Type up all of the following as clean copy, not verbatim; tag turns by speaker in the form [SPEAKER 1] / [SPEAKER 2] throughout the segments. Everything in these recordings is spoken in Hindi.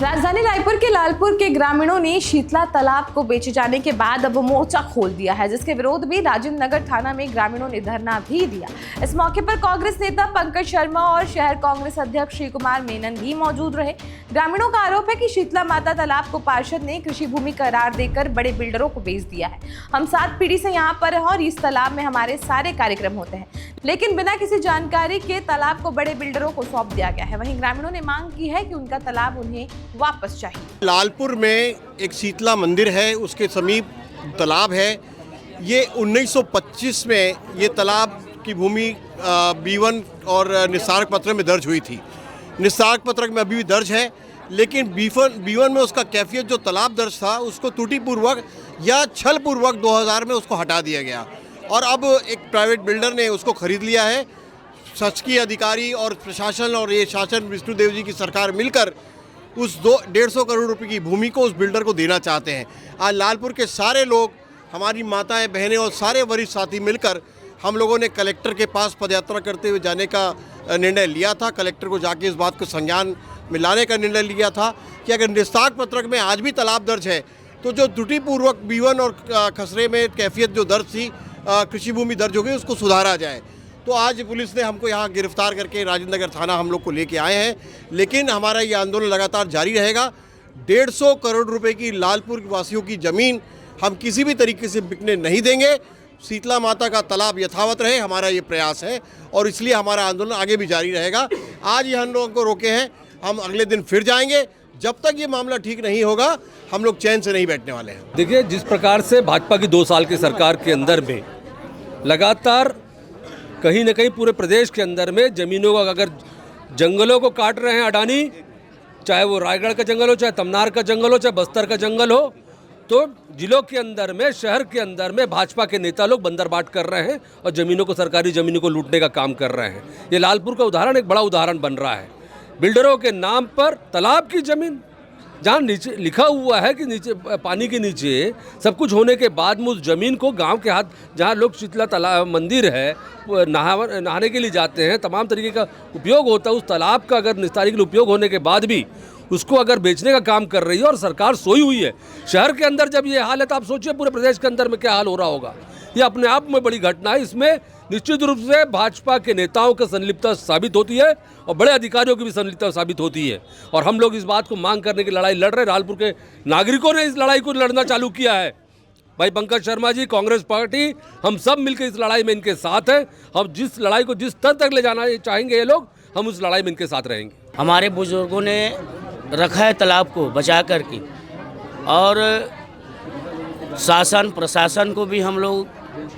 [SPEAKER 1] राजधानी रायपुर के लालपुर के ग्रामीणों ने शीतला तालाब को बेचे जाने के बाद अब मोर्चा खोल दिया है, जिसके विरोध में राजेंद्र नगर थाना में ग्रामीणों ने धरना भी दिया। इस मौके पर कांग्रेस नेता पंकज शर्मा और शहर कांग्रेस अध्यक्ष श्री कुमार मेनन भी मौजूद रहे। ग्रामीणों का आरोप है कि शीतला माता तालाब को पार्षद ने कृषि भूमि करार देकर बड़े बिल्डरों को बेच दिया है। हम 7 पीढ़ी से यहाँ पर हैं और इस तालाब में हमारे सारे कार्यक्रम होते हैं, लेकिन बिना किसी जानकारी के तालाब को बड़े बिल्डरों को सौंप दिया गया है। वहीं ग्रामीणों ने मांग की है कि उनका तालाब उन्हें वापस चाहिए।
[SPEAKER 2] लालपुर में एक शीतला मंदिर है, उसके समीप तालाब है। ये 1925 में ये तालाब की भूमि B1 और निस्तारक पत्र में दर्ज हुई थी। निस्तारक पत्र में अभी भी दर्ज है, लेकिन B1 में उसका कैफियत जो तालाब दर्ज था उसको त्रुटिपूर्वक या छलपूर्वक 2000 में उसको हटा दिया गया और अब एक प्राइवेट बिल्डर ने उसको खरीद लिया है। शासकीय अधिकारी और प्रशासन और ये शासन विष्णुदेव जी की सरकार मिलकर उस 150 करोड़ रुपए की भूमि को उस बिल्डर को देना चाहते हैं। आज लालपुर के सारे लोग, हमारी माताएं, बहनें और सारे वरिष्ठ साथी मिलकर हम लोगों ने कलेक्टर के पास पदयात्रा करते हुए जाने का निर्णय लिया था। कलेक्टर को जाके इस बात को संज्ञान में लाने का निर्णय लिया था कि अगर निस्तारक पत्रक में आज भी तालाब दर्ज है तो जो त्रुटिपूर्वक B1 और खसरे में कैफियत जो दर्ज थी, कृषि भूमि दर्ज हो गई, उसको सुधारा जाए। तो आज पुलिस ने हमको यहाँ गिरफ्तार करके राजेंद्र नगर थाना हम लोग को लेके आए हैं, लेकिन हमारा ये आंदोलन लगातार जारी रहेगा। 150 करोड़ रुपए की लालपुर वासियों की ज़मीन हम किसी भी तरीके से बिकने नहीं देंगे। शीतला माता का तालाब यथावत रहे, हमारा ये प्रयास है और इसलिए हमारा आंदोलन आगे भी जारी रहेगा। आज ये हम लोगों को रोके हैं, हम अगले दिन फिर जाएंगे। जब तक ये मामला ठीक नहीं होगा हम लोग चैन से नहीं बैठने वाले हैं।
[SPEAKER 3] देखिए, जिस प्रकार से भाजपा की 2 साल की सरकार के अंदर में लगातार कहीं न कहीं पूरे प्रदेश के अंदर में ज़मीनों का, अगर जंगलों को काट रहे हैं अडानी, चाहे वो रायगढ़ का जंगल हो, चाहे तमनार का जंगल हो, चाहे बस्तर का जंगल हो, तो जिलों के अंदर में, शहर के अंदर में भाजपा के नेता लोग बंदरबाट कर रहे हैं और ज़मीनों को, सरकारी ज़मीनों को लूटने का काम कर रहे हैं। ये लालपुर का उदाहरण एक बड़ा उदाहरण बन रहा है। बिल्डरों के नाम पर तालाब की ज़मीन, जहाँ नीचे लिखा हुआ है कि नीचे पानी के नीचे सब कुछ होने के बाद में उस ज़मीन को गांव के हाथ, जहाँ लोग शीतला तालाब मंदिर है, नहाने के लिए जाते हैं, तमाम तरीके का उपयोग होता है, उस तालाब का अगर निस्तारी के लिए उपयोग होने के बाद भी उसको अगर बेचने का काम कर रही है और सरकार सोई हुई है। शहर के अंदर जब ये हाल है तो आप सोचिए पूरे प्रदेश के अंदर में क्या हाल हो रहा होगा। ये अपने आप में बड़ी घटना है। इसमें निश्चित रूप से भाजपा के नेताओं की संलिप्तता साबित होती है और बड़े अधिकारियों की भी संलिप्तता साबित होती है और हम लोग इस बात को मांग करने की लड़ाई लड़ रहे हैं। लालपुर के नागरिकों ने इस लड़ाई को लड़ना चालू किया है। भाई पंकज शर्मा जी, कांग्रेस पार्टी, हम सब मिलकर इस लड़ाई में इनके साथ हैं। हम जिस लड़ाई को जिस स्तर तक ले जाना चाहेंगे ये लोग, हम उस लड़ाई में इनके साथ रहेंगे।
[SPEAKER 4] हमारे बुजुर्गों ने रखा है तालाब को बचा करके और शासन प्रशासन को भी हम लोग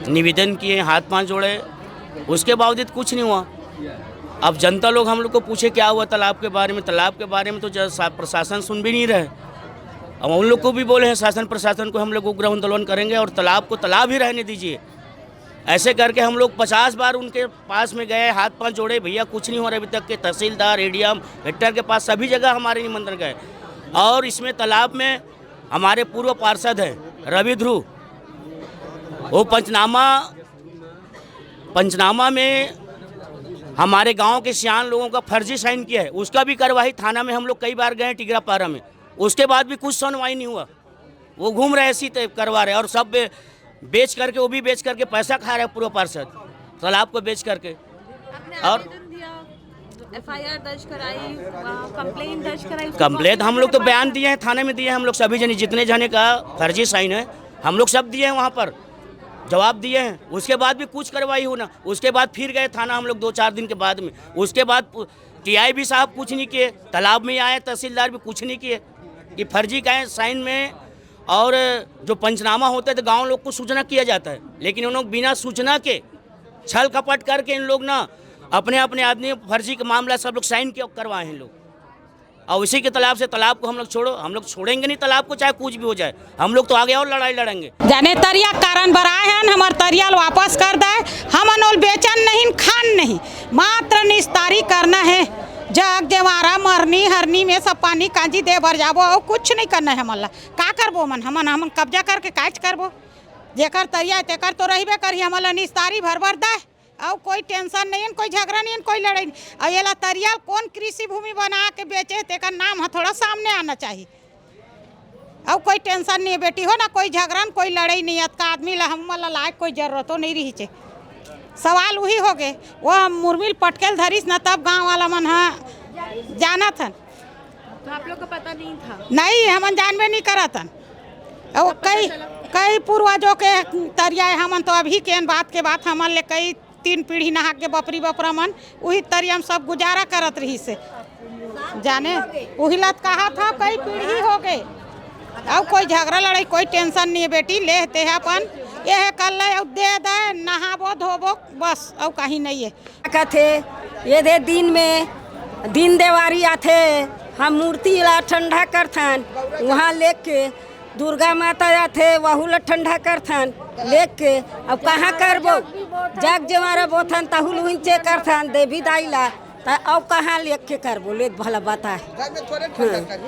[SPEAKER 4] निवेदन किए, हाथ पांव जोड़े, उसके बावजूद कुछ नहीं हुआ। अब जनता लोग हम लोग को पूछे क्या हुआ तालाब के बारे में, तो प्रशासन सुन भी नहीं रहे। अब उन लोग को भी बोले हैं, शासन प्रशासन को हम लोग उग्र आंदोलन करेंगे और तालाब को तालाब ही रहने दीजिए। ऐसे करके हम लोग 50 बार उनके पास में गए, हाथ पांव जोड़े, भैया कुछ नहीं हो रहा अभी तक के। तहसीलदार, एडीएम, कलेक्टर के पास सभी जगह हमारे निमंत्रण गए और इसमें तालाब में हमारे पूर्व पार्षद हैं रवि ध्रुव, वो पंचनामा में हमारे गांव के सियान लोगों का फर्जी साइन किया है, उसका भी कार्रवाई थाना में हम लोग कई बार गए टिगरापारा में, उसके बाद भी कुछ सुनवाई नहीं हुआ। वो घूम रहे ऐसी करवा रहे और सब बेच करके, वो भी बेच करके पैसा खा रहे पूर्व पार्षद तालाब को बेच करके। और
[SPEAKER 1] FIR दर्ज कराई, कंप्लेंट दर्ज कराई।
[SPEAKER 4] कंप्लेंट हम लोग तो बयान दिए हैं, थाने में दिए हैं हम लोग, सभी जने जितने जने का फर्जी साइन है हम लोग सब दिए हैं, वहाँ पर जवाब दिए हैं। उसके बाद भी कुछ कार्रवाई होना, उसके बाद फिर गए थाना हम लोग 2-4 दिन के बाद में। उसके बाद TI भी साहब कुछ नहीं किए, तालाब में आए, तहसीलदार भी कुछ नहीं किए कि फर्जी का है साइन में। और जो पंचनामा होता है तो गाँव लोग को सूचना किया जाता है, लेकिन उन लोग बिना सूचना के छल कपट करके इन लोग ना अपने आदमी फर्जी का मामला सब लोग साइन करवाए हैं लोग। और उसी के तालाब से तालाब को हम लोग छोड़ो, हम लोग छोड़ेंगे नहीं तालाब को, चाहे कुछ भी हो जाए। हम लोग तो आगे और लड़ाई लड़ेंगे।
[SPEAKER 5] जाने तरिया कारण बराए हैं, हमार तरिया वापस कर दे। हम अनोल बेचन नहीं, खान नहीं, मात्र निस्तारी करना है। जग देवारा मरनी हरनी में सब पानी कांजी दे भर जाबो और कुछ नहीं करना है। हमला का करबो मन, हम कब्जा करके काज करबो। जेकर तरिया तेकर तो रहीबे करी, हमला निस्तारी भर दे और कोई टेंशन नहीं है, कोई झगड़ा नहीं है, कोई लड़ाई नहीं। और ये ला तरियाल कौन कृषि भूमि बना के बेचे तेका नाम है थोड़ा सामने आना चाहिए। और कोई टेंशन नहीं है बेटी हो ना, कोई झगड़ा न कोई लड़ाई नहीं है। का आदमी ला हम ला लायक कोई जरूरतो नहीं रही चे। सवाल वही हो गए वो मुर्मिल पटकेल धरीस न तब गांव वाला मन जाना था।
[SPEAKER 1] तो आप लोग को पता नहीं था?
[SPEAKER 5] नहीं, हमन जानबे नहीं करा था। और कई पूर्वजों के तरिया हमन तो अभी के बात के बात हमन ले कई 3 पीढ़ी नहा के बपरी बपरा मन वही तरिया में सब गुजारा करत रही से जाने वही लत कहा था कई पीढ़ी हो गए। अब कोई झगड़ा लड़ाई कोई टेंशन नहीं है बेटी, लेते हैं अपन ये कर ले दे दे नहाबो धोबो बस, और कहीं नहीं है।
[SPEAKER 6] कहते ये दे दिन में दिन देवारी आथे हम मूर्ति ला ठंडा करथन वहाँ लेके दुर्गा माता आथे वहू ला ठंडा करथन लेके। अब कहाँ करबो जग जमारा बोथन तहुल उंचे करथन देवी दाई ला अब कहाँ लेके करबो ले भला बता।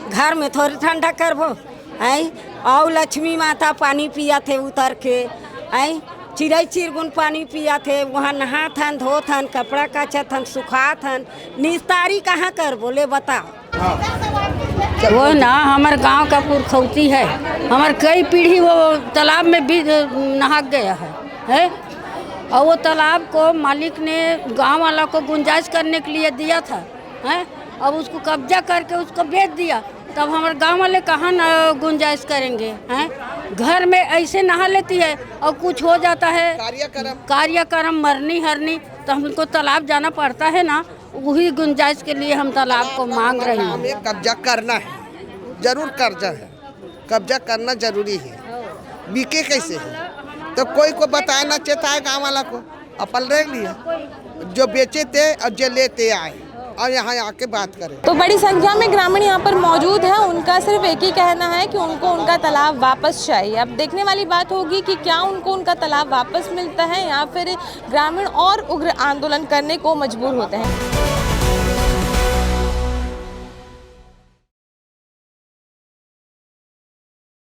[SPEAKER 6] घर में थोड़ी ठंडा करबो आई। और लक्ष्मी माता पानी पिया थे उतर के आई, चिड़ै चिरगुन पानी पिया थे वहाँ नहा थन धो थन कपड़ा काचा थन सुखा थन। निस्तारी कहाँ कर बोले बताओ। वो ना हमारे गांव का पुरखौती है, हमारे कई पीढ़ी वो तालाब में भी नहा गया है। और वो तालाब को मालिक ने गांव वाला को गुंजाइश करने के लिए दिया था है। अब उसको कब्जा करके उसको बेच दिया, तब हमारे गांव वाले कहाँ न गुंजाइश करेंगे हैं। घर में ऐसे नहा लेती है और कुछ हो जाता है कार्यक्रम मरनी हरनी तो हमको तालाब जाना पड़ता है ना। वही गुंजाइश के लिए हम तालाब को मांग रहे हैं।
[SPEAKER 7] हमें कब्जा करना है, जरूर कर्जा है, कब्जा करना जरूरी है। बिके कैसे है तो कोई को बताना चाहता है गाँव वाला को अपन रह लिया जो बेचे थे और जो लेते आए और यहाँ आके बात करें।
[SPEAKER 1] तो बड़ी संख्या में ग्रामीण यहाँ पर मौजूद हैं, उनका सिर्फ एक ही कहना है कि उनको उनका तालाब वापस चाहिए। अब देखने वाली बात होगी कि क्या उनको उनका तालाब वापस मिलता है या फिर ग्रामीण और उग्र आंदोलन करने को मजबूर होते हैं।